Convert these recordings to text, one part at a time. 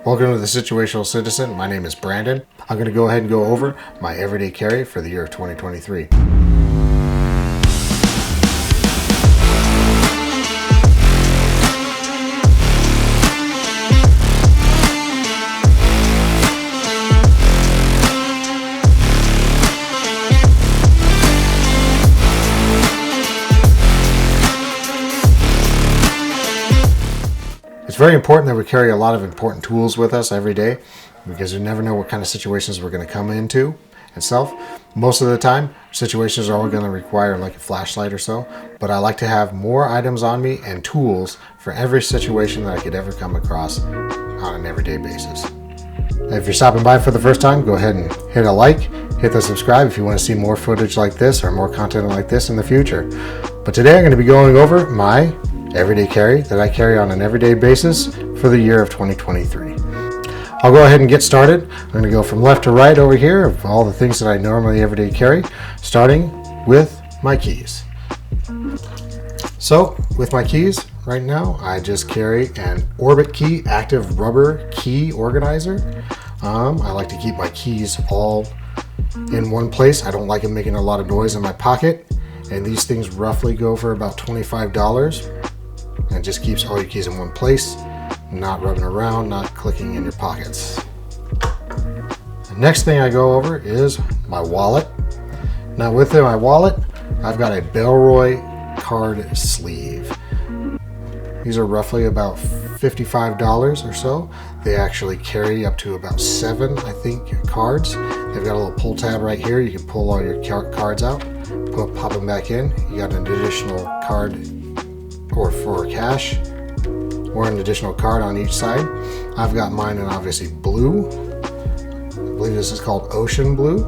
Welcome to the Situational Citizen. My name is Brandon. I'm going to go ahead and go over my everyday carry for the year of 2023. It's very important that we carry a lot of important tools with us every day because you never know what kind of situations we're going to come into itself. Most of the time, situations are all going to require like a flashlight or so, but I like to have more items on me and tools for every situation that I could ever come across on an everyday basis. If you're stopping by for the first time, go ahead and hit a like, hit the subscribe if you want to see more footage like this or more content like this in the future. But today I'm going to be going over my everyday carry that I carry on an everyday basis for the year of 2023. I'll go ahead and get started. I'm going to go from left to right over here of all the things that I normally everyday carry, starting with my keys. So with my keys right now, I just carry an Orbit Key active rubber key organizer. I like to keep my keys all in one place. I don't like them making a lot of noise in my pocket, and these things roughly go for about $25. And it just keeps all your keys in one place, not rubbing around, not clicking in your pockets. The next thing I go over is my wallet. Now within my wallet, I've got a Bellroy card sleeve. These are roughly about $55 or so. They actually carry up to about 7, I think, cards. They've got a little pull tab right here. You can pull all your cards out, pop them back in. You got an additional card or for cash, or an additional card on each side. I've got mine in obviously blue. I believe this is called Ocean Blue.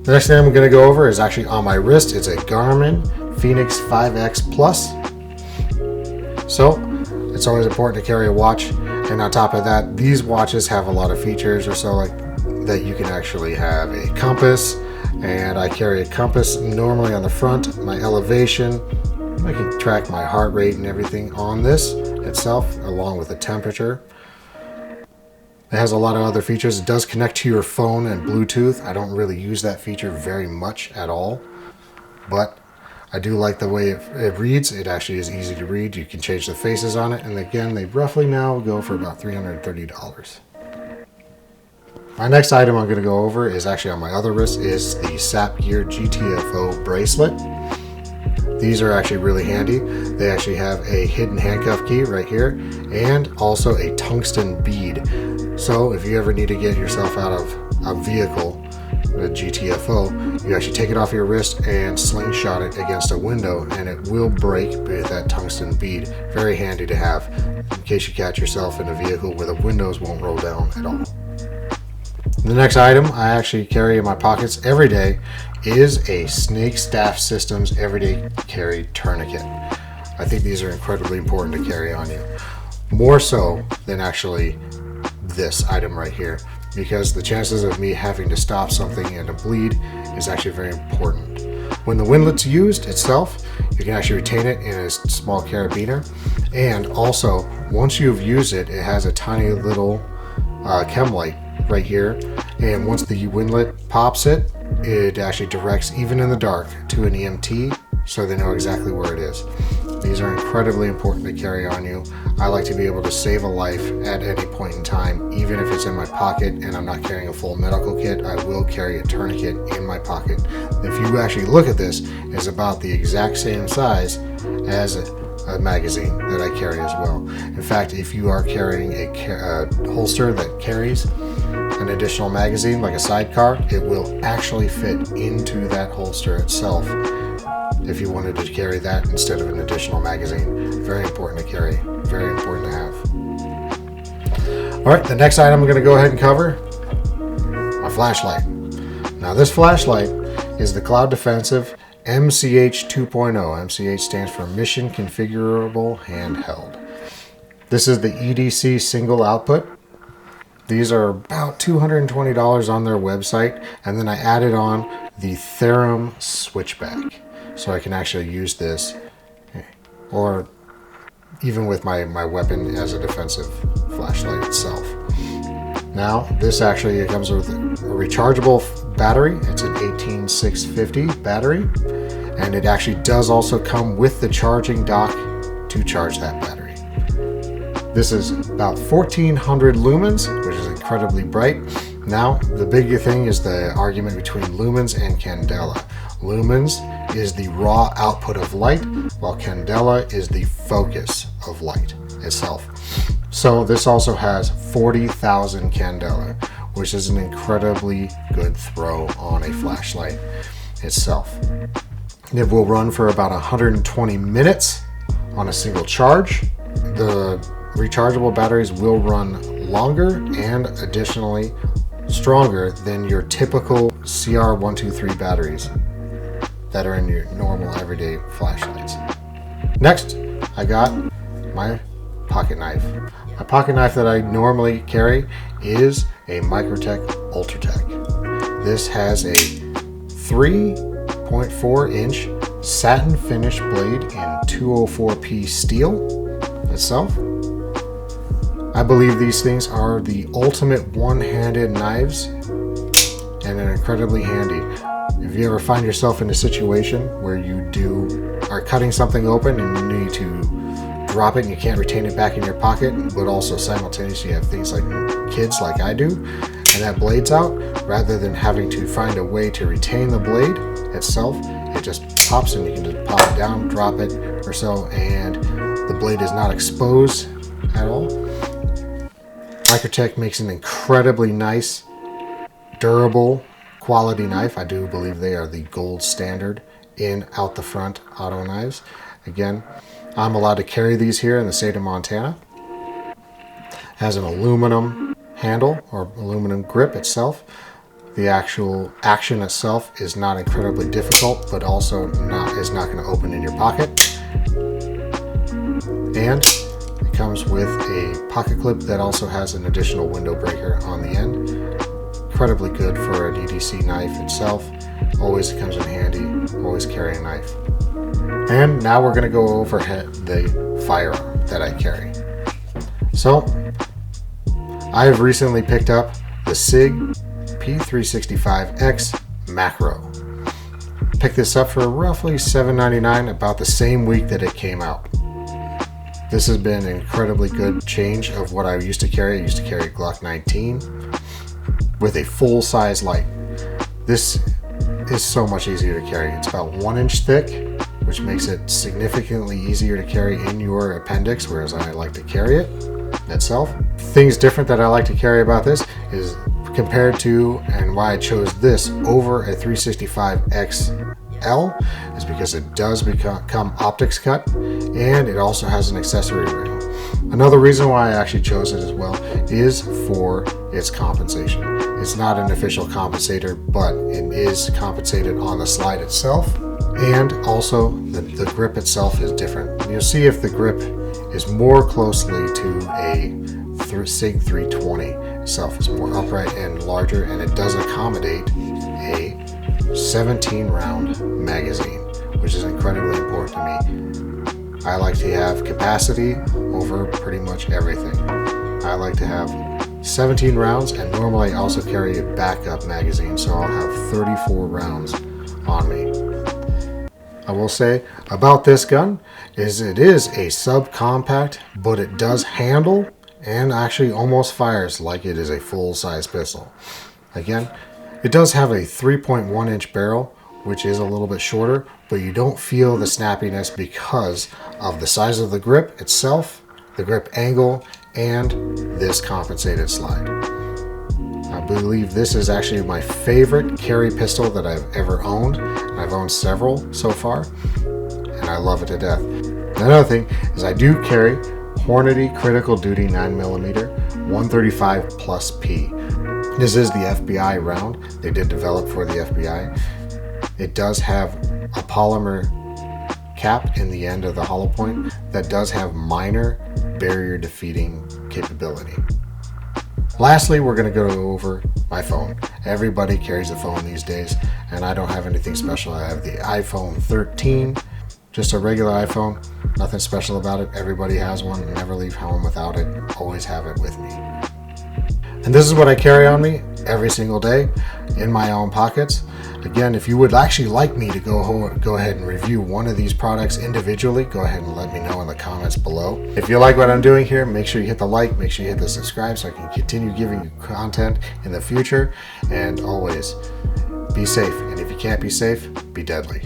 The next thing I'm going to go over is actually on my wrist. It's a Garmin Fenix 5X Plus. So it's always important to carry a watch, and on top of that, these watches have a lot of features or so, like that you can actually have a compass, and I carry a compass normally on the front, my elevation. I can track my heart rate and everything on this itself, along with the temperature. It has a lot of other features. It does connect to your phone and Bluetooth. I don't really use that feature very much at all, but I do like the way it reads. It actually is easy to read. You can change the faces on it, and again, they roughly now go for about $330. My next item I'm going to go over is actually on my other wrist is the SAP Gear GTFO bracelet. These are actually really handy. They actually have a hidden handcuff key right here and also a tungsten bead. So if you ever need to get yourself out of a vehicle, a GTFO, you actually take it off your wrist and slingshot it against a window, and it will break with that tungsten bead. Very handy to have in case you catch yourself in a vehicle where the windows won't roll down at all. The next item I actually carry in my pockets every day is a Snake Staff Systems Everyday Carry Tourniquet. I think these are incredibly important to carry on you. More so than actually this item right here, because the chances of me having to stop something and to bleed is actually very important. When the windlet's used itself, you can actually retain it in a small carabiner, and also once you've used it, it has a tiny little chem light right here, and once the windlet pops it, it actually directs, even in the dark, to an EMT, so they know exactly where it is. These are incredibly important to carry on you. I like to be able to save a life at any point in time, even if it's in my pocket and I'm not carrying a full medical kit. I will carry a tourniquet in my pocket. If you actually look at this, it's about the exact same size as a magazine that I carry as well. In fact, if you are carrying a holster that carries an additional magazine, like a sidecar, it will actually fit into that holster itself if you wanted to carry that instead of an additional magazine. Very important to carry, very important to have. All right, the next item I'm going to go ahead and cover, my flashlight. Now this flashlight is the Cloud Defensive MCH 2.0. MCH stands for Mission Configurable Handheld. This is the EDC single output. These are about $220 on their website, and then I added on the Theorem switchback, so I can actually use this or even with my weapon as a defensive flashlight itself. Now, this actually comes with a rechargeable battery. It's an 18650 battery, and it actually does also come with the charging dock to charge that battery. This is about 1400 lumens, which is incredibly bright. Now, the big thing is the argument between lumens and candela. Lumens is the raw output of light, while candela is the focus of light itself. So this also has 40,000 candela, which is an incredibly good throw on a flashlight itself. It will run for about 120 minutes on a single charge. The rechargeable batteries will run longer and additionally stronger than your typical CR123 batteries that are in your normal everyday flashlights. Next, I got my pocket knife. My pocket knife that I normally carry is a Microtech Ultratech. This has a 3.4 inch satin finish blade in 204P steel itself. I believe these things are the ultimate one-handed knives and are incredibly handy. If you ever find yourself in a situation where you are cutting something open and you need to drop it and you can't retain it back in your pocket, but also simultaneously you have things like kids like I do, and that blade's out, rather than having to find a way to retain the blade itself, it just pops and you can just pop it down, drop it or so, and the blade is not exposed at all. Microtech makes an incredibly nice, durable, quality knife. I do believe they are the gold standard in out the front auto knives. Again, I'm allowed to carry these here in the state of Montana. It has an aluminum handle or aluminum grip itself. The actual action itself is not incredibly difficult, but also is not going to open in your pocket. And it comes with a pocket clip that also has an additional window breaker on the end. Incredibly good for a DDC knife itself. Always comes in handy, always carry a knife. And now we're going to go over the firearm that I carry. So, I've recently picked up the Sig P365x macro. Picked this up for roughly $7.99, about the same week that it came out. This has been an incredibly good change of what I used to carry. I used to carry a Glock 19 with a full-size light. This is so much easier to carry. It's about 1 inch thick, which makes it significantly easier to carry in your appendix, whereas I like to carry it itself. Things different that I like to carry about this is compared to, and why I chose this over a 365XL, is because it does become optics cut, and it also has an accessory ring. Another reason why I actually chose it as well is for its compensation. It's not an official compensator, but it is compensated on the slide itself, and also the grip itself is different. You'll see if the grip is more closely to a Sig 320 itself. It's more upright and larger, and it does accommodate a 17 round magazine, which is incredibly important to me. I like to have capacity over pretty much everything. I like to have 17 rounds, and normally I also carry a backup magazine, so I'll have 34 rounds on me. I will say about this gun is it is a subcompact, but it does handle and actually almost fires like it is a full-size pistol. Again, it does have a 3.1 inch barrel, which is a little bit shorter, but you don't feel the snappiness because of the size of the grip itself, the grip angle, and this compensated slide. I believe this is actually my favorite carry pistol that I've ever owned. I've owned several so far, and I love it to death. Another thing is I do carry Hornady Critical Duty 9mm 135 plus P. This is the FBI round. They did develop for the FBI. It does have a polymer cap in the end of the hollow point that does have minor barrier defeating capability. Lastly, we're going to go over my phone. Everybody carries a phone these days, and I don't have anything special. I have the iPhone 13. just a regular iPhone. Nothing special about it. Everybody has one. Never leave home without it. Always have it with me. And this is what I carry on me every single day in my own pockets. Again, if you would actually like me to go ahead and review one of these products individually, go ahead and let me know in the comments below. If you like what I'm doing here, make sure you hit the like, make sure you hit the subscribe so I can continue giving you content in the future. And always be safe. And if you can't be safe, be deadly.